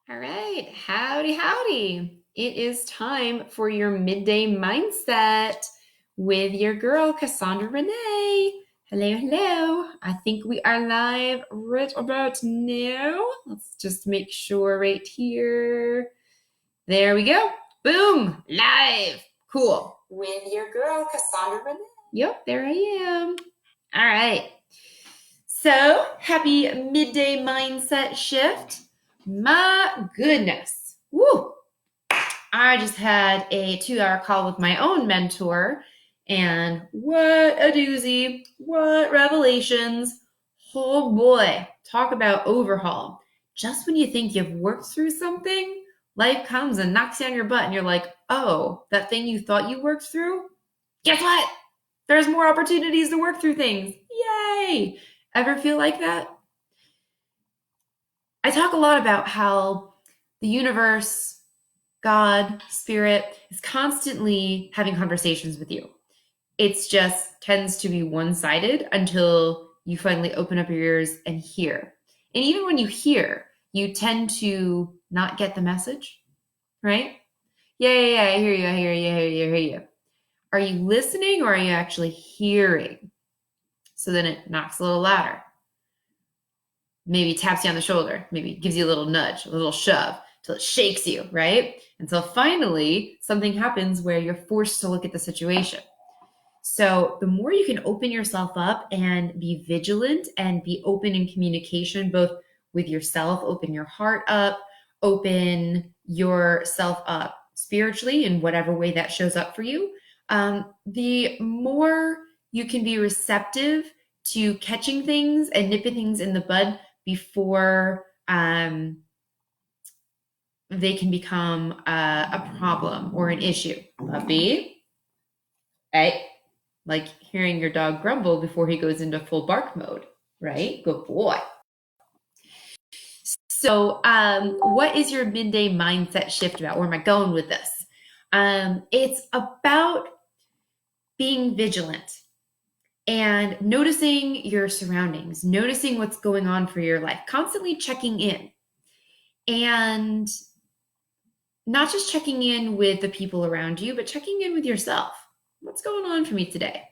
All right, howdy, howdy. It is time for your midday mindset with your girl, Cassandra Renee. Hello, hello. I think we are live right about now. Let's just make sure right here. There we go. Boom, live. Cool. With your girl, Cassandra Renee. Yep, there I am. All right. So, happy midday mindset shift. My goodness. Woo. I just had a 2-hour call with my own mentor, and what a doozy. What revelations. Oh boy. Talk about overhaul. Just when you think you've worked through something, life comes and knocks you on your butt, and you're like, oh, that thing you thought you worked through? Guess what? There's more opportunities to work through things. Yay! Ever feel like that? I talk a lot about how the universe, God, spirit is constantly having conversations with you. It's just tends to be one-sided until you finally open up your ears and hear. And even when you hear, you tend to not get the message, right? Yeah, I hear you, I hear you, I hear you, I hear you. Are you listening or are you actually hearing? So then it knocks a little louder. Maybe taps you on the shoulder, maybe gives you a little nudge, a little shove till it shakes you, right? Until finally something happens where you're forced to look at the situation. So the more you can open yourself up and be vigilant and be open in communication, both with yourself, open your heart up, open yourself up spiritually in whatever way that shows up for you, the more you can be receptive to catching things and nipping things in the bud before they can become a problem or an issue. Puppy, right? Like hearing your dog grumble before he goes into full bark mode, right? Good boy. So, what is your midday mindset shift about? Where am I going with this? It's about being vigilant and noticing your surroundings, noticing what's going on for your life, constantly checking in. And not just checking in with the people around you, but checking in with yourself. What's going on for me today?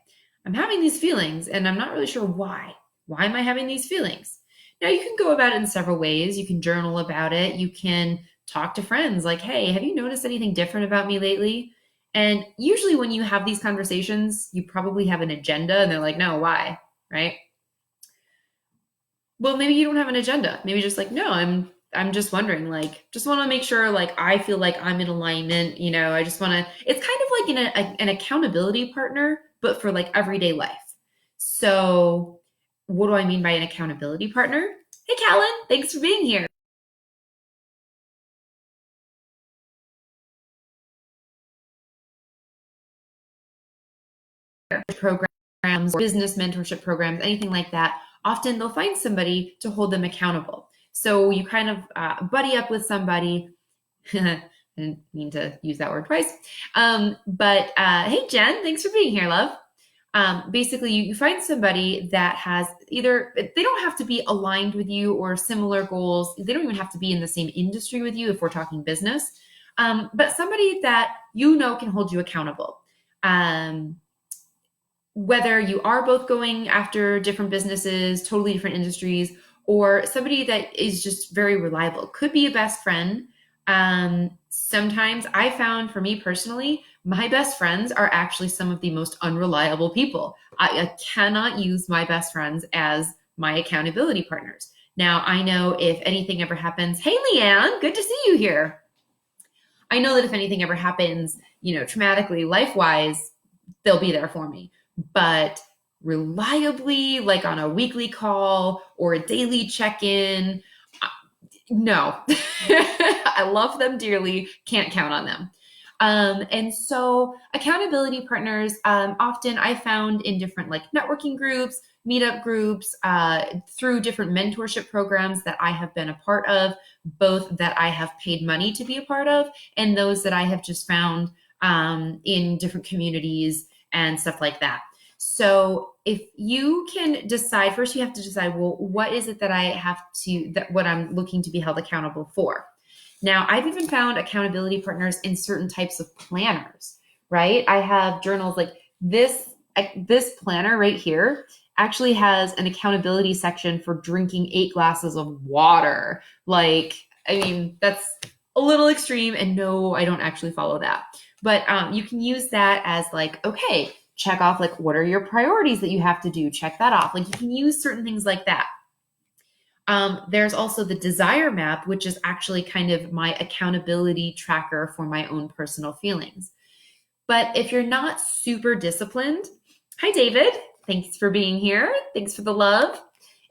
I'm having these feelings and I'm not really sure why. Why am I having these feelings? Now, you can go about it in several ways. You can journal about it. You can talk to friends like, hey, have you noticed anything different about me lately? And usually when you have these conversations, you probably have an agenda and they're like, no, why? Right? Well, maybe you don't have an agenda. Maybe just like, no, I'm just wondering, like, just want to make sure, like, I feel like I'm in alignment. I just want to, it's kind of like an accountability partner, but for like everyday life. So what do I mean by an accountability partner? Hey, Callan, thanks for being here. Programs, business mentorship programs, anything like that, often they'll find somebody to hold them accountable. So you kind of buddy up with somebody. I didn't mean to use that word twice. But hey, Jen, thanks for being here, love. Basically, you find somebody that has either, they don't have to be aligned with you or similar goals. They don't even have to be in the same industry with you if we're talking business, but somebody that can hold you accountable. Whether you are both going after different businesses, totally different industries, or somebody that is just very reliable. Could be a best friend. Sometimes I found, for me personally, my best friends are actually some of the most unreliable people. I cannot use my best friends as my accountability partners. Now, I know if anything ever happens, hey, Leanne, good to see you here. I know that if anything ever happens, traumatically, life-wise, they'll be there for me. But reliably, like on a weekly call or a daily check-in, no. I love them dearly, can't count on them. And so accountability partners, often I found in different like networking groups, meetup groups, through different mentorship programs that I have been a part of, both that I have paid money to be a part of, and those that I have just found in different communities and stuff like that. So if you can decide, first you have to decide, well, what is it that I have to, that what I'm looking to be held accountable for? Now, I've even found accountability partners in certain types of planners, right? I have journals like this planner right here actually has an accountability section for drinking 8 glasses of water. Like, I mean, that's a little extreme, and no, I don't actually follow that. But you can use that as like, okay, check off like what are your priorities that you have to do? Check that off. Like you can use certain things like that. There's also the desire map, which is actually kind of my accountability tracker for my own personal feelings. But if you're not super disciplined, hi, David. Thanks for being here. Thanks for the love.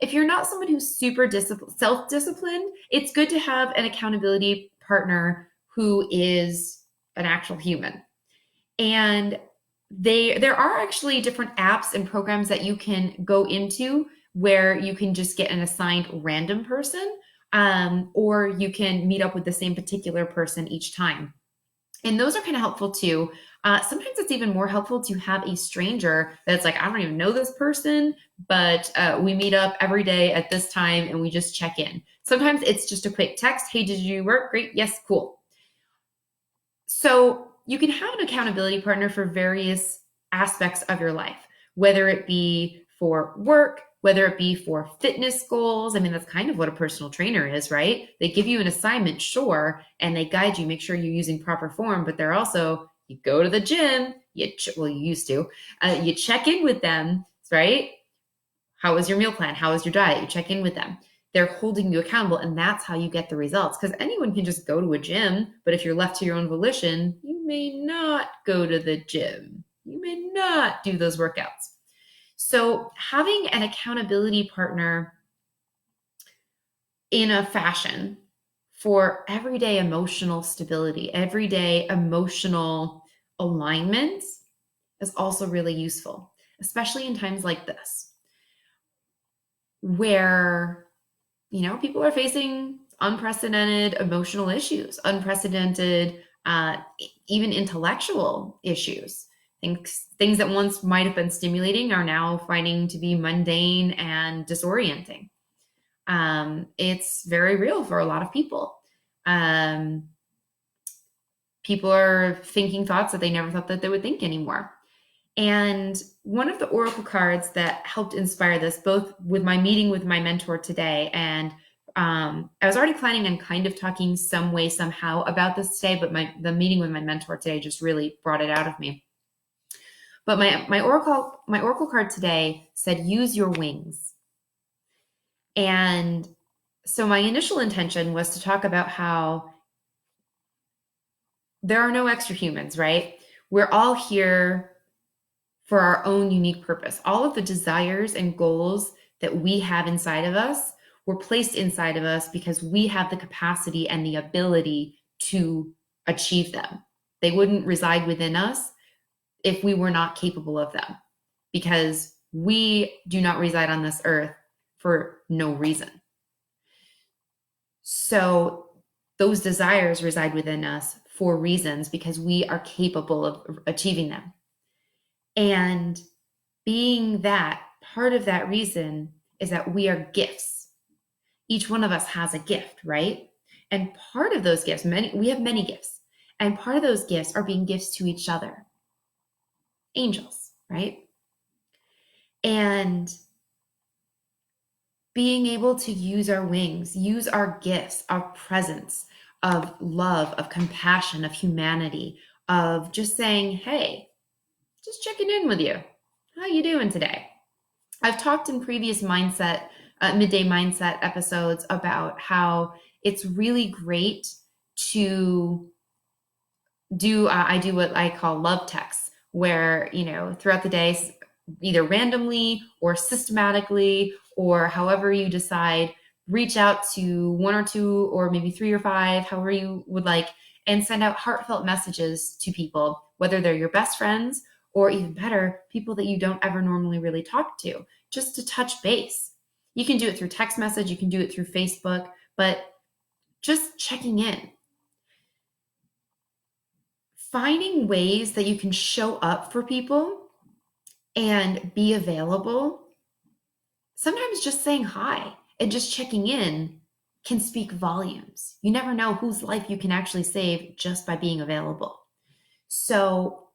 If you're not someone who's super self-disciplined, it's good to have an accountability partner who is an actual human. And there are actually different apps and programs that you can go into where you can just get an assigned random person, or you can meet up with the same particular person each time. And those are kind of helpful too. Sometimes it's even more helpful to have a stranger that's like, I don't even know this person, but we meet up every day at this time and we just check in. Sometimes it's just a quick text. Hey, did you work? Great. Yes, cool. So you can have an accountability partner for various aspects of your life, whether it be for work, whether it be for fitness goals. I mean, that's kind of what a personal trainer is, right? They give you an assignment, sure, and they guide you, make sure you're using proper form, but they're also, you go to the gym, you used to, you check in with them, right? How was your meal plan? How was your diet? You check in with them. They're holding you accountable, and that's how you get the results. Because anyone can just go to a gym, but if you're left to your own volition, you may not go to the gym. You may not do those workouts. So having an accountability partner in a fashion for everyday emotional stability, everyday emotional alignment is also really useful, especially in times like this, where people are facing unprecedented emotional issues, unprecedented, even intellectual issues. Things that once might have been stimulating are now finding to be mundane and disorienting. It's very real for a lot of people. People are thinking thoughts that they never thought that they would think anymore. And one of the oracle cards that helped inspire this, both with my meeting with my mentor today, and I was already planning on kind of talking some way, somehow about this today, but the meeting with my mentor today just really brought it out of me. But my oracle card today said, use your wings. And so my initial intention was to talk about how there are no extra humans, right? We're all here for our own unique purpose. All of the desires and goals that we have inside of us were placed inside of us because we have the capacity and the ability to achieve them. They wouldn't reside within us if we were not capable of them, because we do not reside on this earth for no reason. So those desires reside within us for reasons, because we are capable of achieving them. And being that, part of that reason is that we are gifts. Each one of us has a gift, right? And part of those gifts, we have many gifts, and part of those gifts are being gifts to each other. Angels, right? And being able to use our wings, use our gifts, our presence of love, of compassion, of humanity, of just saying, hey, just checking in with you. How you doing today? I've talked in previous Midday Mindset episodes about how it's really great to do, I do what I call love texts, where, throughout the day, either randomly or systematically, or however you decide, reach out to 1 or 2 or maybe 3 or 5, however you would like, and send out heartfelt messages to people, whether they're your best friends or, even better, people that you don't ever normally really talk to, just to touch base. You can do it through text message, you can do it through Facebook, but just checking in. Finding ways that you can show up for people and be available. Sometimes just saying hi and just checking in can speak volumes. You never know whose life you can actually save just by being available. So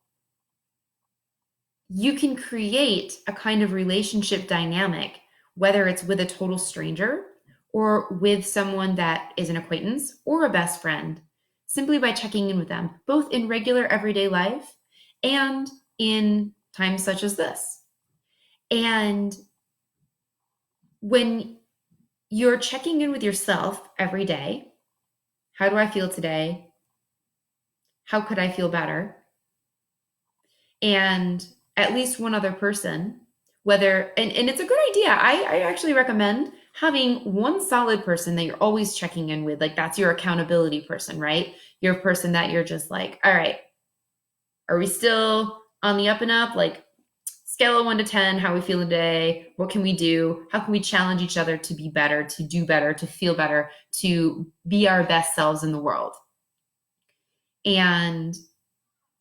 you can create a kind of relationship dynamic, whether it's with a total stranger or with someone that is an acquaintance or a best friend, simply by checking in with them, both in regular everyday life and in times such as this. And when you're checking in with yourself every day, how do I feel today? How could I feel better? And at least one other person, whether, and it's a good idea. I actually recommend having one solid person that you're always checking in with. Like that's your accountability person, right? Your person that you're just like, all right, are we still on the up and up? Like scale of 1 to 10, how we feel today? What can we do? How can we challenge each other to be better, to do better, to feel better, to be our best selves in the world? And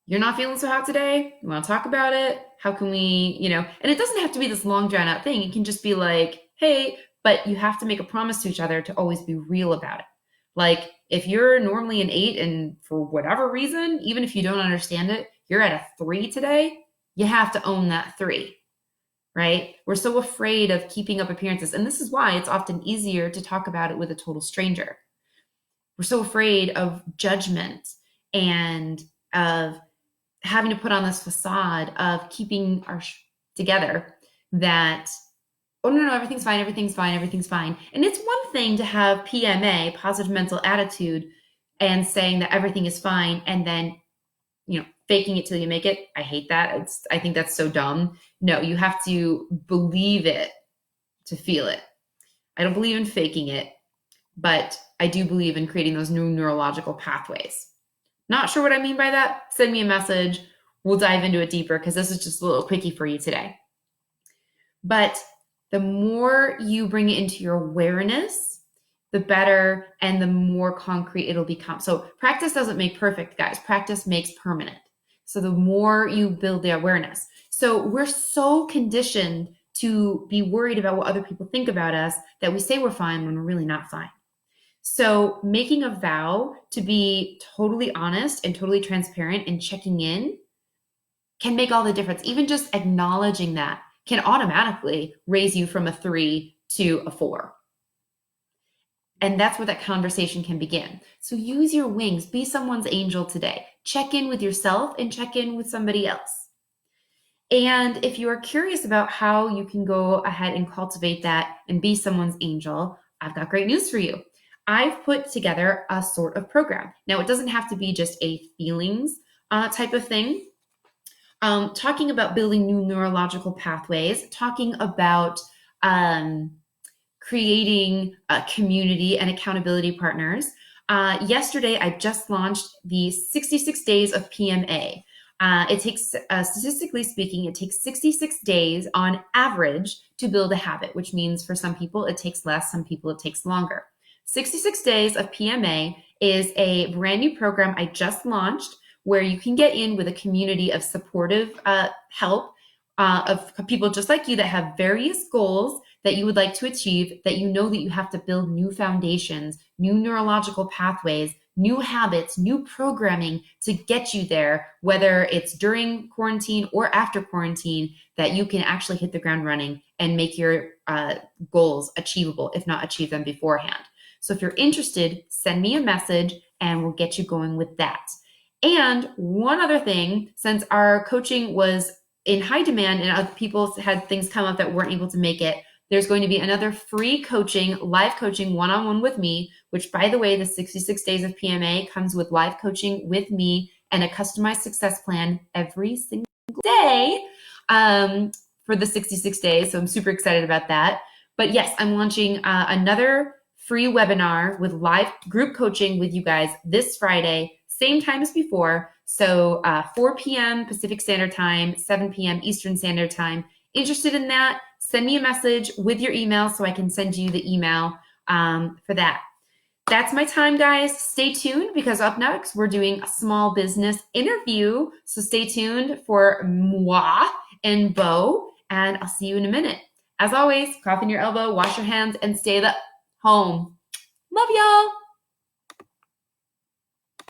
you're not feeling so hot today. You want to talk about it? How can we, and it doesn't have to be this long drawn out thing. It can just be like, hey, but you have to make a promise to each other to always be real about it. Like if you're normally an 8 and for whatever reason, even if you don't understand it, you're at a 3 today, you have to own that 3, right? We're so afraid of keeping up appearances. And this is why it's often easier to talk about it with a total stranger. We're so afraid of judgment and of having to put on this facade of keeping our together that, oh, no, everything's fine, everything's fine, everything's fine. And it's one thing to have PMA, positive mental attitude, and saying that everything is fine and then, faking it till you make it. I hate that. I think that's so dumb. No, you have to believe it to feel it. I don't believe in faking it, but I do believe in creating those new neurological pathways. Not sure what I mean by that? Send me a message. We'll dive into it deeper because this is just a little quickie for you today. But the more you bring it into your awareness, the better and the more concrete it'll become. So practice doesn't make perfect, guys. Practice makes permanent. So the more you build the awareness. So we're so conditioned to be worried about what other people think about us that we say we're fine when we're really not fine. So making a vow to be totally honest and totally transparent and checking in can make all the difference. Even just acknowledging that can automatically raise you from a 3 to a 4. And that's where that conversation can begin. So use your wings, be someone's angel today. Check in with yourself and check in with somebody else. And if you are curious about how you can go ahead and cultivate that and be someone's angel, I've got great news for you. I've put together a sort of program. Now, it doesn't have to be just a feelings type of thing. Talking about building new neurological pathways, talking about creating a community and accountability partners. Yesterday, I just launched the 66 days of PMA. It takes, statistically speaking, it takes 66 days on average to build a habit, which means for some people it takes less, some people it takes longer. 66 days of PMA is a brand new program I just launched where you can get in with a community of supportive help of people just like you that have various goals that you would like to achieve, that you know that you have to build new foundations, new neurological pathways, new habits, new programming to get you there, whether it's during quarantine or after quarantine, that you can actually hit the ground running and make your goals achievable, if not achieve them beforehand. So if you're interested, send me a message and we'll get you going with that. And one other thing, since our coaching was in high demand and other people had things come up that weren't able to make it, there's going to be another free coaching, live coaching one-on-one with me, which, by the way, the 66 days of PMA comes with live coaching with me and a customized success plan every single day for the 66 days. So I'm super excited about that. But yes, I'm launching another free webinar with live group coaching with you guys this Friday, same time as before. So 4 p.m. Pacific Standard Time, 7 p.m. Eastern Standard Time. Interested in that? Send me a message with your email so I can send you the email for that. That's my time, guys. Stay tuned because up next we're doing a small business interview. So stay tuned for moi and Bo, and I'll see you in a minute. As always, cough in your elbow, wash your hands, and stay the home. Love y'all.